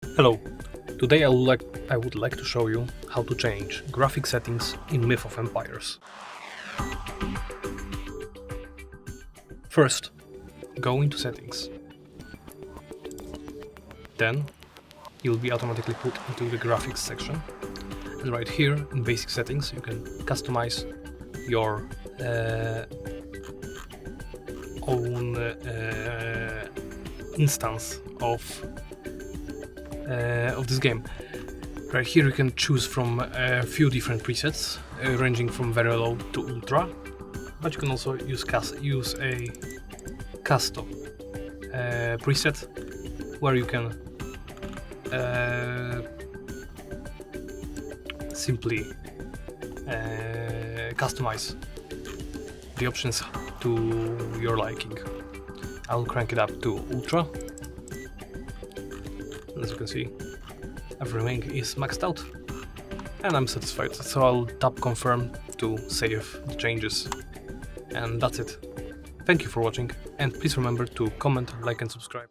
Hello, today I would like to show you how to change graphic settings in Myth of Empires. First, go into settings. Then you'll be automatically put into the graphics section. And right here in basic settings you can customize your own instance of this game. Right here you can choose from a few different presets, ranging from very low to ultra, but you can also use a custom preset where you can simply customize the options to your liking. I'll crank it up to ultra. As you can see, everything is maxed out and I'm satisfied, so I'll tap confirm to save the changes, and that's it. Thank you for watching, and please remember to comment, like and subscribe.